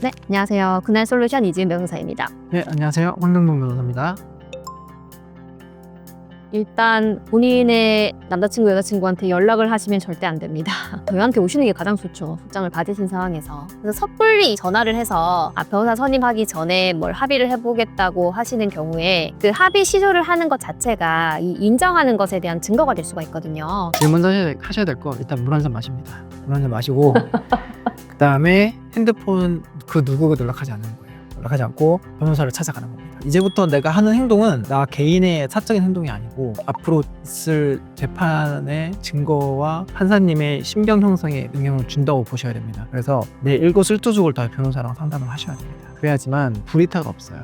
네, 안녕하세요. 그날솔루션 이지은 변호사입니다. 네, 안녕하세요. 황정동 변호사입니다. 일단 본인의 남자친구, 여자친구한테 연락을 하시면 절대 안 됩니다. 저희한테 오시는 게 가장 좋죠. 소장을 받으신 상황에서. 그래서 섣불리 전화를 해서 변호사 선임하기 전에 뭘 합의를 해보겠다고 하시는 경우에 그 합의 시조를 하는 것 자체가 이 인정하는 것에 대한 증거가 될 수가 있거든요. 제일 먼저 하셔야 될 거 일단 물 한 잔 마십니다. 물 한 잔 마시고 그 다음에 핸드폰 그 누구가 연락하지 않는 거예요. 연락하지 않고 변호사를 찾아가는 겁니다. 이제부터 내가 하는 행동은 나 개인의 사적인 행동이 아니고 앞으로 있을 재판의 증거와 판사님의 심경 형성에 영향을 준다고 보셔야 됩니다. 그래서 내 일거수일투족을 다 변호사랑 상담을 하셔야 됩니다. 그래야지만 불이타가 없어요.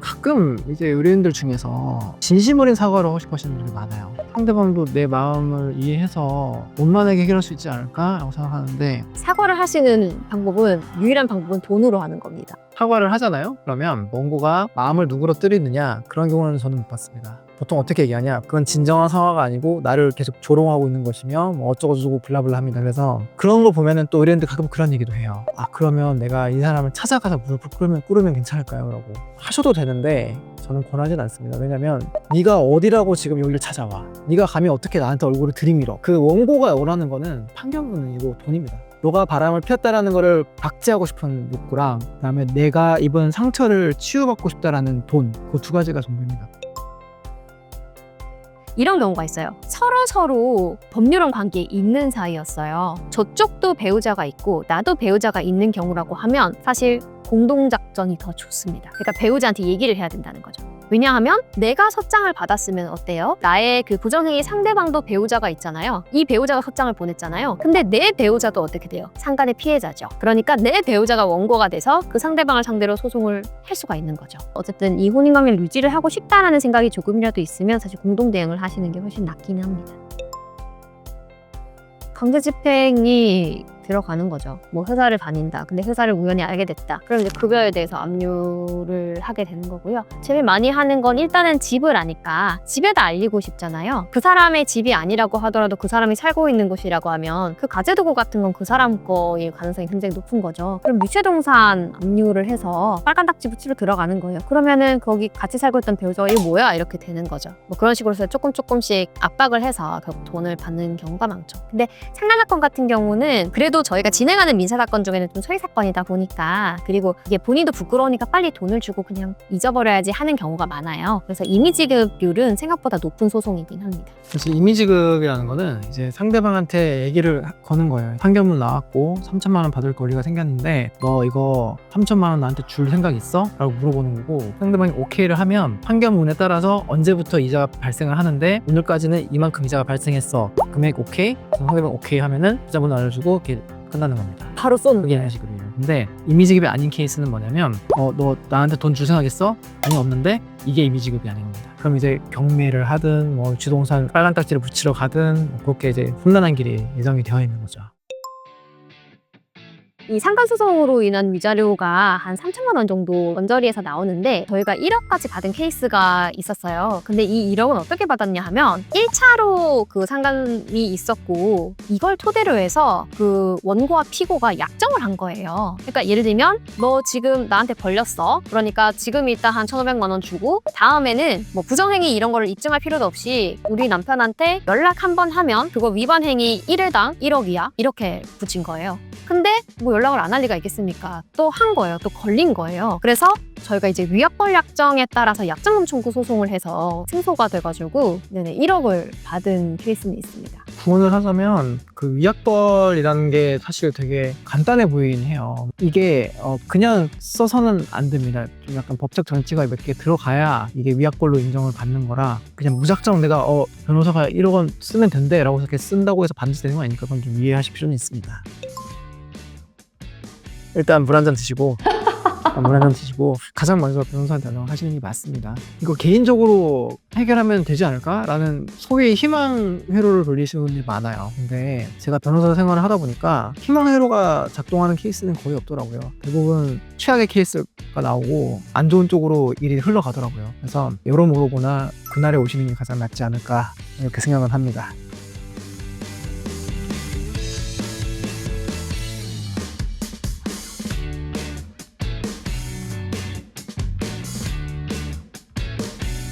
가끔 이제 의뢰인들 중에서 진심 어린 사과를 하고 싶어 하시는 분들이 많아요. 상대방도 내 마음을 이해해서 원만하게 해결할 수 있지 않을까? 라고 생각하는데 사과를 하시는 방법은 유일한 방법은 돈으로 하는 겁니다. 사과를 하잖아요? 그러면 원고가 마음을 누그러뜨리느냐? 그런 경우는 저는 못 봤습니다. 보통 어떻게 얘기하냐? 그건 진정한 사과가 아니고 나를 계속 조롱하고 있는 것이며 뭐 어쩌고저쩌고 블라블라 합니다. 그래서 그런 거 보면은 또 의뢰인들 가끔 그런 얘기도 해요. 아, 그러면 내가 이 사람을 찾아가서 무릎을 꿇으면 괜찮을까요? 라고 하셔도 되는데 저는 권하진 않습니다. 왜냐면 네가 어디라고 지금 여기를 찾아와? 네가 감히 어떻게 나한테 얼굴을 들이밀어? 그 원고가 원하는 거는 판결문이고 돈입니다. 너가 바람을 피웠다라는 거를 박제하고 싶은 욕구랑 그다음에 내가 입은 상처를 치유받고 싶다라는 돈, 그 두 가지가 전부입니다. 이런 경우가 있어요. 서로 법률원 관계에 있는 사이였어요. 저쪽도 배우자가 있고 나도 배우자가 있는 경우라고 하면 사실 공동작전이 더 좋습니다. 그러니까 배우자한테 얘기를 해야 된다는 거죠. 왜냐하면 내가 서장을 받았으면 어때요? 나의 그 부정행위 상대방도 배우자가 있잖아요. 이 배우자가 서장을 보냈잖아요. 근데 내 배우자도 어떻게 돼요? 상간의 피해자죠. 그러니까 내 배우자가 원고가 돼서 그 상대방을 상대로 소송을 할 수가 있는 거죠. 어쨌든 이 혼인관계를 유지를 하고 싶다라는 생각이 조금이라도 있으면 사실 공동대응을 하시는 게 훨씬 낫기는 합니다. 강제집행이 들어가는 거죠. 뭐 회사를 다닌다. 근데 회사를 우연히 알게 됐다. 그럼 이제 급여에 대해서 압류를 하게 되는 거고요. 제일 많이 하는 건 일단은 집을 아니까 집에다 알리고 싶잖아요. 그 사람의 집이 아니라고 하더라도 그 사람이 살고 있는 곳이라고 하면 그 가재도구 같은 건 그 사람 거일 가능성이 굉장히 높은 거죠. 그럼 유체동산 압류를 해서 빨간 딱지 붙이러 들어가는 거예요. 그러면은 거기 같이 살고 있던 배우자가 이거 뭐야? 이렇게 되는 거죠. 뭐 그런 식으로 해서 조금씩 압박을 해서 결국 돈을 받는 경우가 많죠. 근데 상간사건 같은 경우는 그래도 저희가 진행하는 민사사건 중에는 좀 소위사건이다 보니까 그리고 이게 본인도 부끄러우니까 빨리 돈을 주고 그냥 잊어버려야지 하는 경우가 많아요. 그래서 이미지급률은 생각보다 높은 소송이긴 합니다. 그래서 이미지급이라는 거는 이제 상대방한테 얘기를 거는 거예요. 판결문 나왔고 3천만 원 받을 권리가 생겼는데 너 이거 3천만 원 나한테 줄 생각 있어? 라고 물어보는 거고 상대방이 오케이를 하면 판결문에 따라서 언제부터 이자가 발생을 하는데 오늘까지는 이만큼 이자가 발생했어. 금액 오케이? 상대방 오케이 하면은 이자번호 알려주고 이렇게 끝나는 겁니다. 바로 쏘는 그게 이미지급이에요. 근데 이미지급이 아닌 케이스는 뭐냐면 너 나한테 돈 줄 생각 있어? 아니 없는데 이게 이미지급이 아닌 겁니다. 그럼 이제 경매를 하든 뭐 주동산 빨간 딱지를 붙이러 가든 그렇게 이제 훈난한 길이 예정이 되어 있는 거죠. 이 상간소송으로 인한 위자료가 한 3천만 원 정도 언저리에서 나오는데 저희가 1억까지 받은 케이스가 있었어요. 근데 이 1억은 어떻게 받았냐 하면 1차로 그 상간이 있었고 이걸 토대로 해서 그 원고와 피고가 약정을 한 거예요. 그러니까 예를 들면 너 지금 나한테 벌렸어. 그러니까 지금 일단 한 1,500만 원 주고 다음에는 뭐 부정행위 이런 거를 입증할 필요도 없이 우리 남편한테 연락 한 번 하면 그거 위반 행위 1회당 1억이야. 이렇게 붙인 거예요. 근데 뭐 연락을 안 할 리가 있겠습니까? 또 한 거예요. 또 걸린 거예요. 그래서 저희가 이제 위약벌 약정에 따라서 약정금 청구 소송을 해서 승소가 돼가지고 1억을 받은 케이스는 있습니다. 구원을 하자면 그 위약벌이라는 게 사실 되게 간단해 보이긴 해요. 이게 그냥 써서는 안 됩니다. 좀 약간 법적 장치가 몇 개 들어가야 이게 위약벌로 인정을 받는 거라 그냥 무작정 내가 변호사가 1억 원 쓰면 된대 라고 이렇게 쓴다고 해서 반드시 되는 거 아니니까 그건 좀 이해하실 필요는 있습니다. 일단 물 한 잔 드시고 가장 먼저 변호사한테 연락하시는 게 맞습니다. 이거 개인적으로 해결하면 되지 않을까? 라는 소위 희망 회로를 돌리시는 분들이 많아요. 근데 제가 변호사 생활을 하다 보니까 희망 회로가 작동하는 케이스는 거의 없더라고요. 대부분 최악의 케이스가 나오고 안 좋은 쪽으로 일이 흘러가더라고요. 그래서 여러모로보나 그날에 오시는 게 가장 낫지 않을까 이렇게 생각은 합니다.